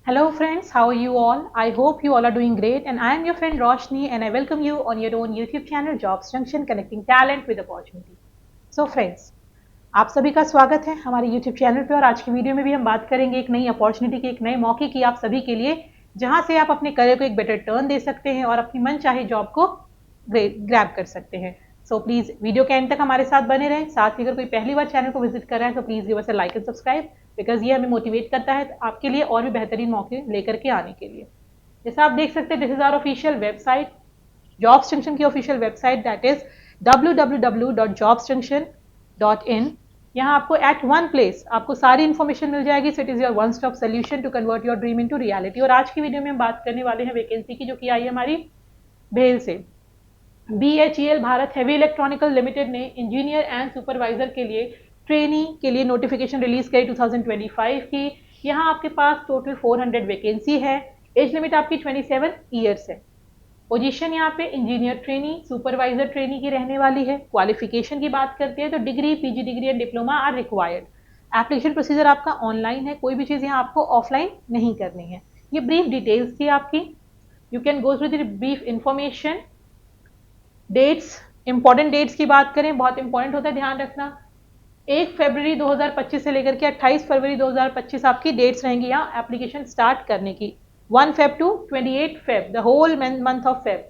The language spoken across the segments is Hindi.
Hello friends, how are you all? I hope you all are doing great and I am your friend Roshni and I welcome you on your own YouTube channel Jobs Junction connecting talent with opportunity. So friends, आप सभी का स्वागत है हमारे YouTube चैनल पे और आज की वीडियो में भी हम बात करेंगे एक नई अपॉर्चुनिटी की, एक नए मौके की आप सभी के लिए, जहां से आप अपने करियर को एक बेटर टर्न दे सकते हैं और अपनी मन चाहे जॉब को ग्रैब कर सकते हैं। सो प्लीज वीडियो के एंड तक हमारे साथ बने रहें। साथ ही अगर कोई पहली बार चैनल को विजिट कर रहा है तो please give us a like and subscribe, because ये हमें मोटिवेट करता है आपके लिए और भी बेहतरीन मौके लेकर के आने के लिए। जैसे आप देख सकते हैं, this is our official website, Jobs Junction की official website, that is www.jobsjunction.in। यहाँ आपको एट वन प्लेस आपको सारी इन्फॉर्मेशन मिल जाएगी। So it is your one stop solution to convert your dream into reality. और आज की वीडियो में हम बात करने वाले हैं वैकेंसी की, जो कि आई है हमारी भेल से। BHEL Bharat heavy electronical limited ने इंजीनियर एंड सुपरवाइजर के लिए ट्रेनी के लिए नोटिफिकेशन रिलीज करी 2025 की। यहाँ आपके पास टोटल 400 वैकेंसी है। एज लिमिट आपकी 27 ईयर्स है। पोजीशन यहाँ पे इंजीनियर ट्रेनी, सुपरवाइजर ट्रेनी की रहने वाली है। क्वालिफिकेशन की बात करते हैं तो degree, PG degree and diploma are required. Application procedure आपका ऑनलाइन है, कोई भी चीज़ यहाँ आपको ऑफलाइन नहीं करनी है। ये ब्रीफ डिटेल्स थी आपकी। You can go through the brief information. Dates, important dates की बात करें, बहुत इंपॉर्टेंट होता है, ध्यान रखना। 1 फरवरी 2025 से लेकर के 28 फरवरी 2025 आपकी डेट्स रहेंगी यहाँ एप्लीकेशन स्टार्ट करने की। 1 Feb to 28 Feb, the whole month of Feb.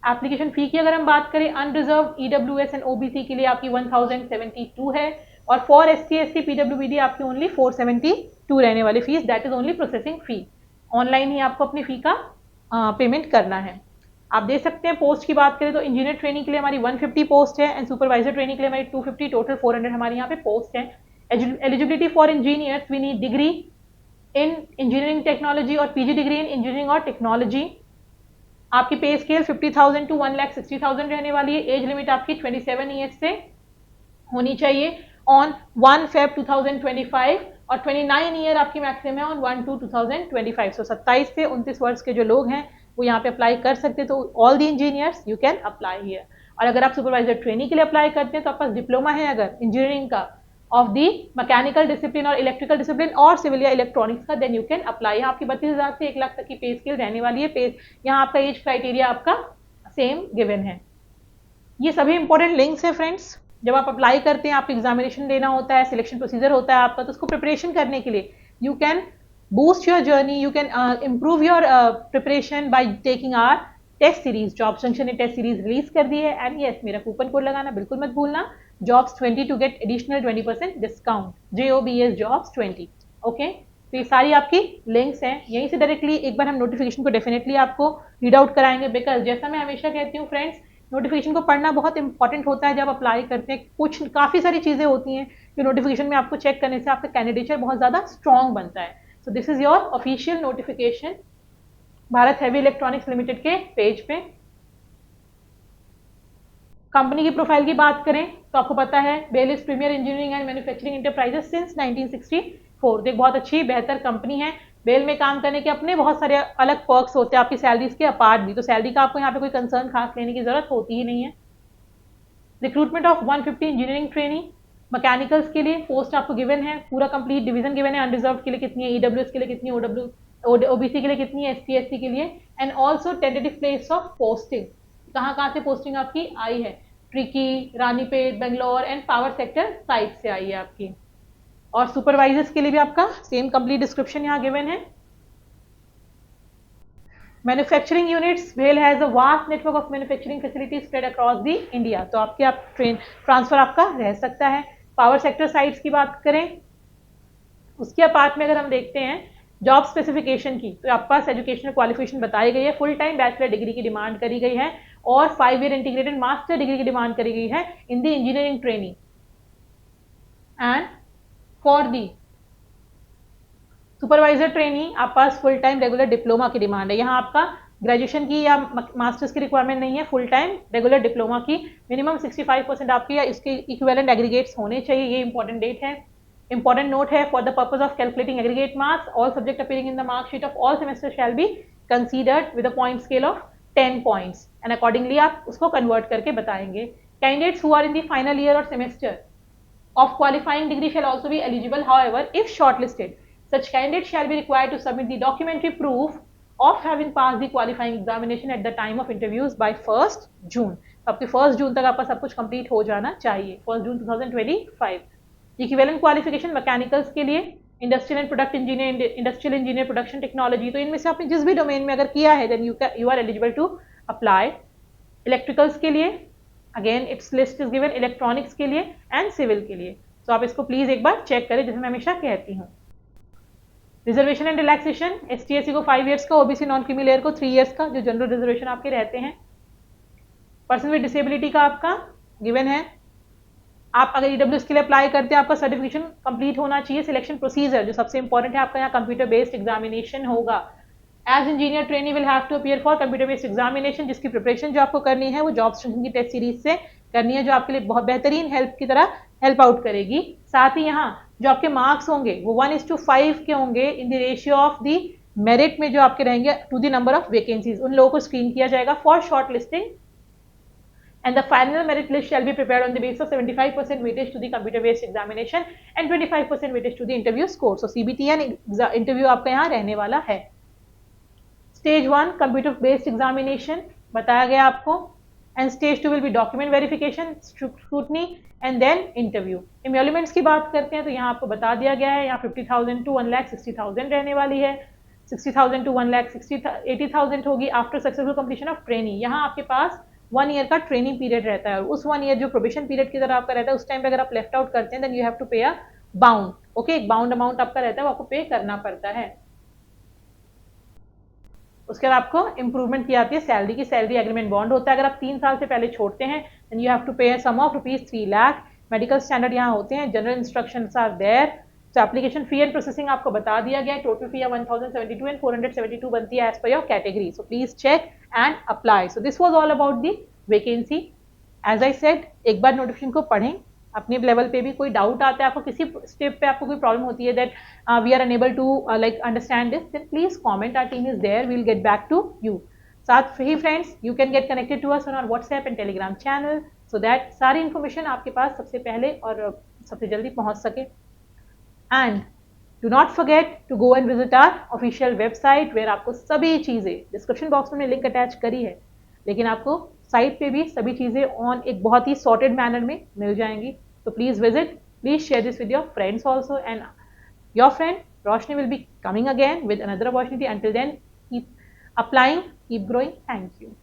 Application fee की अगर हम बात करें, अनरिजर्व EWS एंड OBC के लिए आपकी 1072 है और फॉर SC ST PWBD आपकी ओनली 472 रहने वाली fees, that is only processing fee. Online ही आपको अपनी फी का पेमेंट करना है। आप दे सकते हैं। पोस्ट की बात करें तो इंजीनियर ट्रेनिंग के लिए हमारी 150 पोस्ट है एंड सुपरवाइजर ट्रेनिंग के लिए हमारी 250, टोटल 400 हमारे यहाँ पे पोस्ट है। Eligibility for engineers, we need degree in engineering technology और पीजी डिग्री इन इंजीनियरिंग और टेक्नोलॉजी। आपकी पे स्केल 50,000 टू 1,60,000 रहने वाली है। एज लिमिट आपकी 27 ईयर्स से होनी चाहिए ऑन 1 फेब 2025 और 29 ईयर आपकी मैक्सिमम है ऑन 1/2/2025। सो 27 से 29 वर्ष के जो लोग हैं वो यहाँ पे अप्लाई कर सकते हैं। तो all the engineers you can apply here. और अगर आप सुपरवाइजर ट्रेनिंग के लिए अप्लाई करते हैं तो आपके पास डिप्लोमा है अगर इंजीनियरिंग का ऑफ दी मैकेनिकल डिसिप्लिन और इलेक्ट्रिकल डिसिप्लिन और सिविल या इलेक्ट्रॉनिक्स का, देन यू कैन अप्लाई। यहाँ आपकी 32,000 से 1 लाख तक की पे स्केल रहने वाली है। पे यहाँ आपका एज क्राइटेरिया आपका सेम गिवन है। ये सभी इंपॉर्टेंट लिंक्स है फ्रेंड्स। जब आप अप्लाई करते हैं, आपको एग्जामिनेशन देना होता है, सिलेक्शन प्रोसीजर होता है आपका, तो उसको प्रिपरेशन करने के लिए you can boost your journey, you can improve your preparation by taking our test series. Jobs junction ने टेस्ट सीरीज रिलीज कर दी है एंड यस, मेरा कूपन कोड लगाना बिल्कुल मत भूलना, jobs20 to get additional 20% discount, JOBS jobs20। Okay, तो ये सारी आपकी लिंक्स हैं। यहीं से डायरेक्टली एक बार हम नोटिफिकेशन को डेफिनेटली आपको रीड आउट कराएंगे, बिकॉज जैसा मैं हमेशा कहती हूँ फ्रेंड्स, नोटिफिकेशन को पढ़ना बहुत इंपॉर्टेंट होता है। जब अप्लाई करते हैं कुछ काफ़ी सारी चीज़ें होती हैं जो नोटिफिकेशन में आपको चेक करने से आपका कैंडिडेचर बहुत ज़्यादा स्ट्रॉन्ग बनता है। So this is your official notification Bharat heavy electronics limited के पेज पे। कंपनी की प्रोफाइल की बात करें तो आपको पता है BEL is premier engineering and manufacturing enterprises since 1964। एक बहुत अच्छी बेहतर कंपनी है। बेल में काम करने के अपने बहुत सारे अलग पर्क्स होते हैं आपकी सैलरीज के अपार्ट भी, तो सैलरी का आपको यहाँ पे कोई कंसर्न खास लेने की जरूरत होती ही नहीं है। Recruitment of 150 engineering training, mechanicals के लिए पोस्ट आपको गिवन है, पूरा कंप्लीट डिवीजन गिवन है। अनरिजर्व के लिए कितनी है, EWS के लिए कितनी है, OBC के लिए कितनी है, ST SC के लिए, and also tentative place of posting, कहाँ से पोस्टिंग आपकी आई है, Trichy, Ranipet, Bangalore and power sector site से आई है आपकी। और सुपरवाइजर्स के लिए भी आपका सेम कंप्लीट डिस्क्रिप्शन यहाँ गिवन है। मैन्युफैक्चरिंग यूनिट्स, भेल has a vast network of manufacturing facilities spread across the India, तो आपके आप ट्रेन ट्रांसफर आपका रह सकता है। पावर सेक्टर साइट्स की बात करें, उसके अपार्ट में अगर हम देखते हैं जॉब स्पेसिफिकेशन की, तो आपके पास एजुकेशनल क्वालिफिकेशन बताई गई है। फुल टाइम बैचलर डिग्री की डिमांड करी गई है और 5 ईयर इंटीग्रेटेड मास्टर डिग्री की डिमांड करी गई है in the engineering training. And for the supervisor training आप पास फुल टाइम रेगुलर डिप्लोमा की डिमांड है। यहाँ आपका ग्रेजुएशन की या मास्टर्स की रिक्वायरमेंट नहीं है, फुल टाइम रेगुलर डिप्लोमा की मिनिमम 65% आपकी या इसके इक्विवेलेंट एग्रीगेट्स होने चाहिए। ये इंपॉर्टेंट डेट है, इंपॉर्टेंट नोट है। For the purpose of calculating aggregate marks, all subject appearing in the marksheet of all semester shall be considered with a point scale of 10 points and accordingly आप उसको कन्वर्ट करके बताएंगे। Candidates who are in the final year और semester of qualifying degree shall also be eligible, however if shortlisted Such candidates shall be required to submit the documentary proof of having passed the qualifying examination at the time of interviews by 1st June. आपके 1st जून तक आपका सब कुछ कंप्लीट हो जाना चाहिए, 1st जून 2025. इक्विवेलेंट क्वालिफिकेशन मैकेनिकल्स के लिए industrial and product engineer, industrial engineer, production technology, तो इनमें से आपने जिस भी डोमेन में अगर किया है then you are eligible to apply. Electricals के लिए again it's list is given, electronics के लिए एंड सिविल के लिए. तो आप इसको प्लीज एक बार चेक करें, जैसे मैं हमेशा कहती हूँ. रिजर्वेशन एंड रिलैक्सेशन, ST/SC को 5 ईयर्स का, OBC नॉन क्रीमी लेयर को 3 ईयर्स का, जो जनरल रिजर्वेशन आपके रहते हैं. पर्सन विद डिसेबिलिटी का आपका गिवन है. आप अगर EWS के लिए अप्लाई करते हैं आपका सर्टिफिकेशन कंप्लीट होना चाहिए. सिलेक्शन प्रोसीजर जो सबसे इंपॉर्टेंट है, आपका यहाँ कंप्यूटर बेस्ड एग्जामिनेशन होगा. As engineer trainee will have to appear for computer based examination, जिसकी प्रिपरेशन जो आपको करनी है वो जॉब स्ट्रेंथ की टेस्ट सीरीज से करनी है, जो आपके लिए बहुत बेहतरीन हेल्प की तरह हेल्प आउट करेगी. साथ ही यहाँ जो आपके मार्क्स होंगे वो 1:5 के होंगे in the ratio of the merit में, जो आपके रहेंगे to the number of vacancies. उन लोगों को स्क्रीन किया जाएगा for shortlisting, and the final merit list shall be prepared on the basis of 75% weightage to the computer based examination and 25% weightage to the interview score. So CBTN interview आपका यहाँ रहने वाला है. Stage 1 computer based examination बताया गया आपको, and stage 2 will be document verification, scrutiny and then interview. Emoluments की बात करते हैं तो यहाँ आपको बता दिया गया है, यहाँ 50,000 to 1,60,000 रहने वाली है. 60,000 to 1,80,000 होगी after successful completion of training. यहाँ आपके पास 1 ईयर का ट्रेनिंग पीरियड रहता है, और उस 1 ईयर जो प्रोबेशन पीरियड की तरह आपका रहता है, उस टाइम पे अगर आप लेफ्ट आउट करते हैं देन यू हैव टू पे अ बाउंड. ओके, एक बाउंड अमाउंट आपका रहता है, वो आपको पे करना पड़ता है. उसके बाद आपको इंप्रूवमेंट की आती है सैलरी की. सैलरी एग्रीमेंट बॉन्ड होता है. अगर आप 3 साल से पहले छोड़ते हैं देन यू हैव टू पे सम ऑफ ₹3 लाख. मेडिकल स्टैंडर्ड यहाँ होते हैं, जनरल इंस्ट्रक्शंस आर देयर. तो एप्लीकेशन फी एंड प्रोसेसिंग आपको बता दिया गया है. टोटल फी 1072 एंड 472 बनती है as per your category. So please check and apply. So this was all about the vacancy. As I said, एक बार नोटिफिकेशन को पढ़ें. अपने लेवल पे भी कोई डाउट आता है आपको, किसी स्टेप पे आपको कोई प्रॉब्लम होती है that we are unable to like understand this, then please comment. Our team is there, we will get back to you. साथ ही friends, you can get connected to us on our WhatsApp and Telegram channel so that सारी इन्फॉर्मेशन आपके पास सबसे पहले और सबसे जल्दी पहुंच सके. And do not forget to go and visit our official website, where आपको सभी चीज़ें, डिस्क्रिप्शन बॉक्स में लिंक अटैच करी है, लेकिन आपको साइट पे भी सभी चीज़ें ऑन एक बहुत ही सॉर्टेड मैनर में मिल जाएंगी. तो please visit, please share this with your friends also, and your friend Roshni will be coming again with another opportunity. Until then, keep applying, keep growing. Thank you.